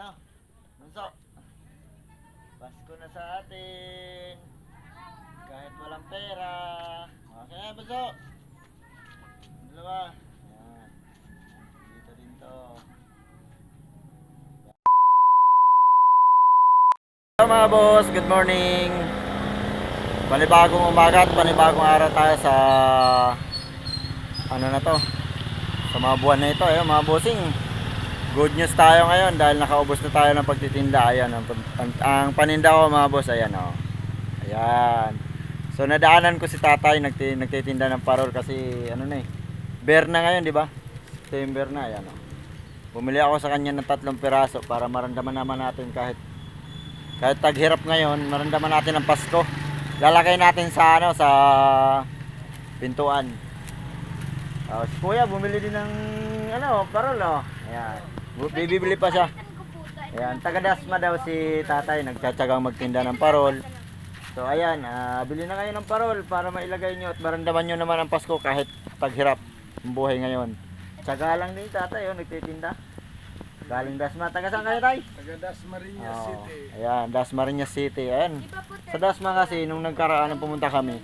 No? Bunso. Pasko na sa atin. Kahit walang pera. Okay na, bunso. Dalawa. Yan. Dito din to. Hello mga boss, good morning. Panibagong umaga at panibagong araw tayo sa ano na to, sa mga buwan na ito, mga bossing. Good news tayo ngayon dahil nakaubos na tayo ng pagtitinda. Ayan, ang paninda ko mga boss, ayan o. Ayan. So nadaanan ko si tatay, nagtitinda ng parol kasi ano na bear na ngayon, di ba? September na, ayan o. Bumili ako sa kanya ng 3 piraso para maramdaman naman natin kahit taghirap ngayon, maramdaman natin ang Pasko. Lalagay natin sa ano, sa pintuan. Si Kuya bumili din ng ano, parol oh. Ayan. Bibili pa siya. Ayan, taga Dasma daw si tatay, nagtsatsagang magtinda ng parol. So ayan, bili na kayo ng parol para mailagay nyo at maramdaman nyo naman ang Pasko kahit taghirap ang buhay ngayon. Tsaga lang din tatay, nagtitinda. Galing Dasma. Taga saan kayo tay? Taga Dasmariñas City. Ayan, Dasmariñas City. Ayan. Sa Dasma kasi nung nagkaraan pumunta kami,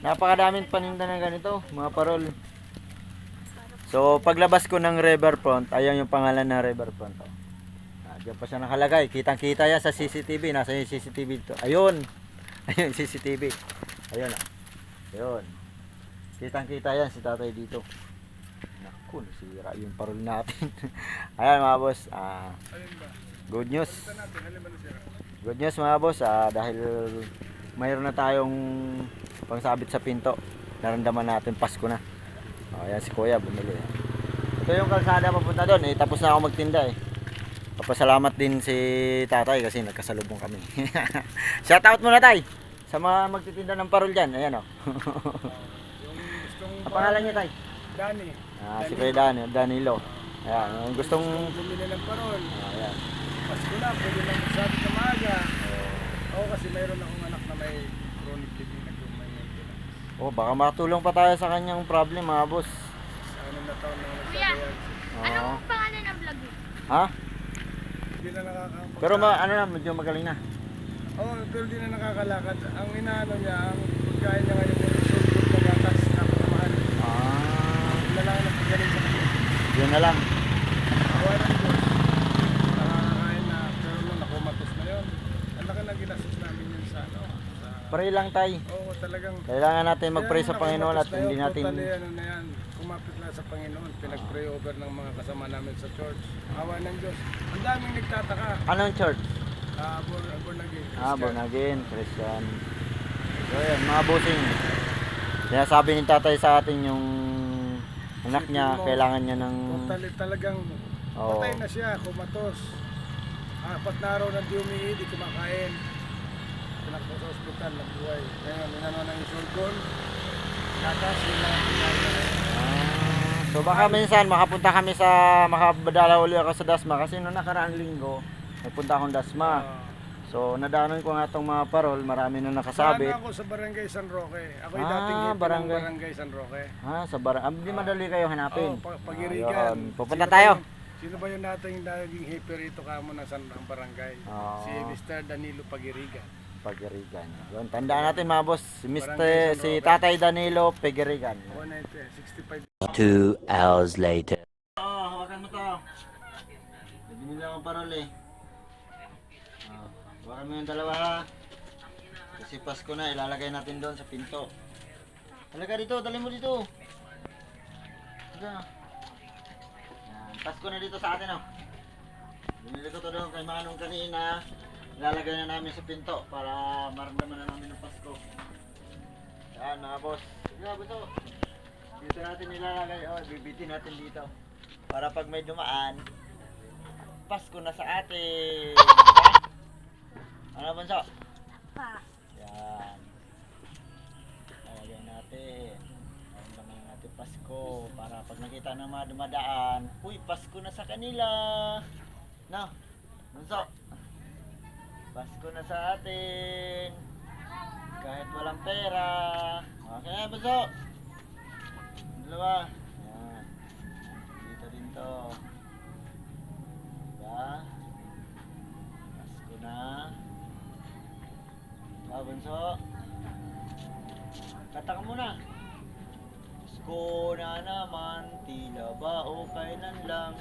napakadaming paninda na ganito, mga parol. So paglabas ko ng Riverfront, ayan yung pangalan ng Riverfront. Diyan pa siya nakalagay. Kitang kita yan sa CCTV. Nasa yung CCTV dito. Ayun. Ayun CCTV. Ayun. Ayun. Kitang kita yan si tatay dito. Naku, nasira yung parol natin. Ayan mga boss. Good news. Good news mga boss. Dahil mayroon na tayong pangsabit sa pinto. Naramdaman natin Pasko na. Ayan si Kuya bumili. Ito yung kalsada papunta doon. Tapos na ako magtinda Papasalamat din si tatay kasi nagkasalubong kami. Shoutout muna tay sa mga magtitinda ng parol dyan. Ayan o. Ang pangalan niya tay? Dani. Si Kuya Danilo. Ayan, yung gustong bumili ng parol. Ayan. Pasko na, pwede lang magsabit na maaga. Oo, kasi mayroon akong anak na may chronic kidney na may maintenance. Baka makatulong pa tayo sa kanyang problem mga boss. Sa ano na taon na Kuya, nagsasayan. anong pangalan ng vlog mo? Ha? Hindi na nakakapag... Pero ano na, medyo magaling na. Oo, pero di na nakakalakad. Ang inaano niya, ang pagkain niya ngayon yung sulfur na gatas na pagkamahal. Wala lang ang pagkain sa kanya. Yun na lang. Awalan ko. Nakakain na, pero nung nakumatos na yun. Ang laki na ginastos namin yun sa ano. Pray lang tay. Oo, talagang... Kailangan natin mag-pray sa Panginoon at hindi natin... Totally ano na yan, kumapit na sa Panginoon. Pinag-pray over ng mga kasama namin sa church. Awa ng Diyos. Ang daming nagtataka. Anong church? Born again. Born again, Christian. So yan, mga bossing. Sinasabi ni tatay sa atin yung anak niya, kailangan niya ng... Totally talagang patay na siya, kumatos. 4 na araw na di umihi, di kumakain. Pinakbo sa ospital, nabuhay. Ngayon, inano ng insulgon. Gatas, yun lang ang kinain na ngayon. So baka minsan makapunta kami sa makabadala uli ako sa Dasma kasi noong nakaraang linggo nagpunta akong Dasma. So nadaanan ko nga itong mga parol, marami na nakasabit. Saan ako sa Barangay San Roque? Ako yung dating hippie ng Barangay San Roque. Sa hindi madali kayo hanapin. Pagirigan. Pupunta tayo. Sino ba yung dating hippie rito kamo na San Barangay? Si Mr. Danilo Pagirigan. Pagirigan. Yun, tandaan natin mga boss, si Tatay Danilo Pagirigan. 165. 2 hours later. Hawakan mo to. Bibili lang ang parol hawakan mo yung dalawa ha. Kasi Pasko na, ilalagay natin doon sa pinto. Talaga dito, dali mo dito. Yan, Pasko na dito sa atin Binili ko to doon kay Manong kanina. Ilalagay na namin sa pinto para maramdaman na namin ang Pasko. Yan mga boss. Grabe to. Dito natin nilalagay. Bibitin natin dito. Para pag may dumaan, Pasko na sa atin. Ano bunso? Yan. Lalagay natin. Maramdaman natin Pasko. Para pag nakita ng mga dumadaan, uy, Pasko na sa kanila. No? Bunso? Pasko na sa atin. Kahit walang pera. Okay na, bunso. Dalawa. Yan. Dito din to. Diba? Bunso. Kata ka muna. Pasko na naman, tila ba o kailan lang.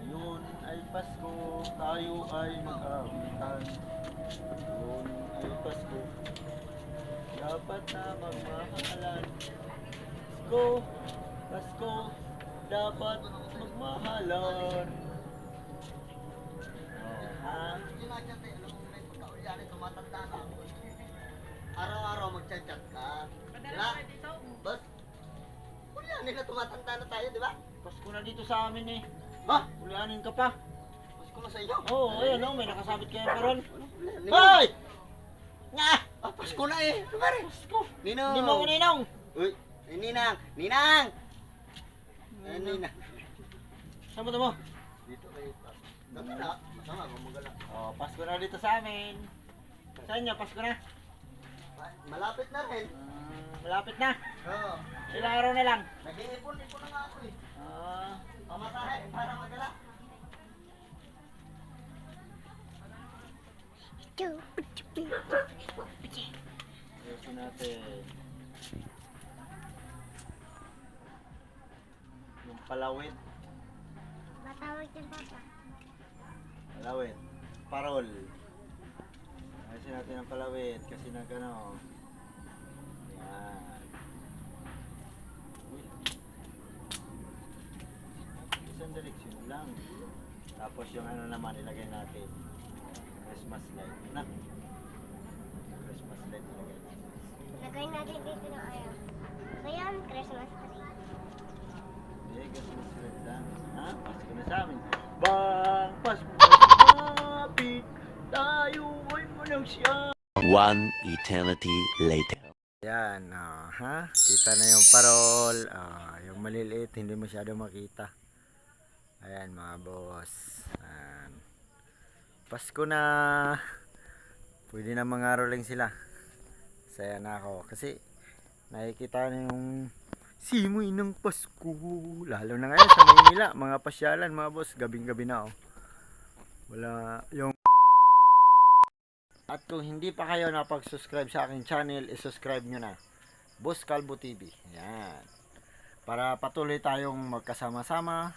Ngayon ay Pasko, tayo ay mag-awitan. Ngayon ay Pasko, dapat na magmahalan. Pasko, Pasko, dapat magmahalan. Oh, ha? Araw-araw magchat-chat ka. Diba? Bas? Kulyanin na tumatanda na tayo, di ba? Pasko na dito sa amin eh. Ha? Ulianin ka pa. Pasko na sa iyo. Oo, ayan o, may nakasabit kayo peron. Hoy! Nga! Ah, Pasko na eh. Kumari. Pasko. Ninong! Hindi mo ako ninong. Uy! Ay, Ninang! Ninang! Ay, Ninang. Saan mo ito mo? Dito kayo. Dito na. Masama, gumagala. Oh, Pasko na dito sa amin. Sa inyo, Pasko na. Malapit na rin. Malapit na. Oo. Ilang araw na lang. Nag-iipon-ipon na nga ako eh. Ah, Pamatahe para magala. ayusin natin. Yung palawit. Batawag yan, Papa. Palawit. Parol. Ayusin natin ang palawit kasi nag-ano. Yan. Uy. Isang direksyon lang. Tapos yung ano naman ilagay natin. Christmas light. Na. Christmas light ilagay natin. Lagay natin dito ng ayaw. Ito yan, Christmas tree. Hindi, Christmas light lang. Ha? Pasko na sa amin. Bang Pasko malapit, tayo ay walang siya. One eternity later. Yan, ha? Kita na yung parol. Yung maliliit, hindi masyado makita. Ayan mga boss. Ayan. Pasko na. Pwede na mangaroling sila. Saya na ako. Kasi nakikita na yung simoy ng Pasko. Lalo na ngayon sa Maynila. Mga pasyalan mga boss. Gabing-gabi na oh. Wala yung... At kung hindi pa kayo napag-subscribe sa aking channel, i-subscribe nyo na. Boss Calvo TV. Yan. Para patuloy tayong magkasama-sama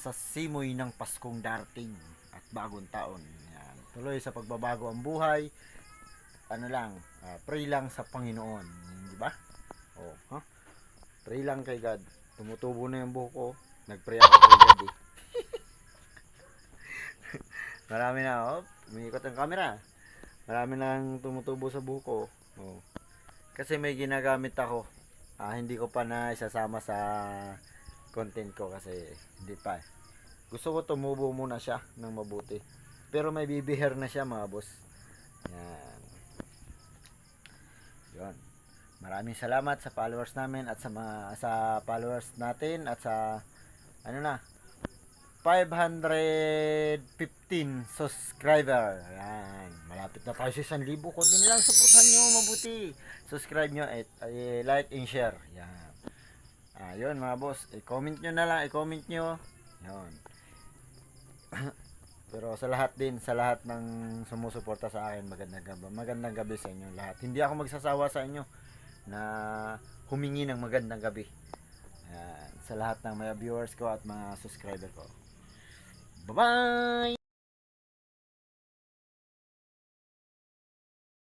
sa simoy ng Paskong darating at bagong taon. Yan. Tuloy sa pagbabago ang buhay. Ano lang, pray lang sa Panginoon. Di ba? Oh, ha? Pray lang kay God. Tumutubo na yung buhok ko. Nag-pray ako kay God eh. Marami na, oh. Umiikot ang camera. Marami nang tumutubo sa buhok ko. Oh. Kasi may ginagamit ako. Hindi ko pa na isasama sa content ko kasi hindi pa. Gusto ko tumubo muna siya ng mabuti. Pero may baby hair na siya mga boss. Yan. Yun. Maraming salamat sa followers namin at sa mga sa followers natin at sa ano na 515 subscriber. Yan. Malapit na tayo sa 1,000. Kunti nilang suportahan nyo mabuti. Subscribe nyo at like and share. Yan. Yun mga boss. I-comment nyo na lang. I-comment nyo. Yun. Pero sa lahat din, sa lahat ng sumusuporta sa akin, magandang gabi sa inyo lahat. Hindi ako magsasawa sa inyo na humingi ng magandang gabi. Yan. Sa lahat ng mga viewers ko at mga subscriber ko. Bye-bye!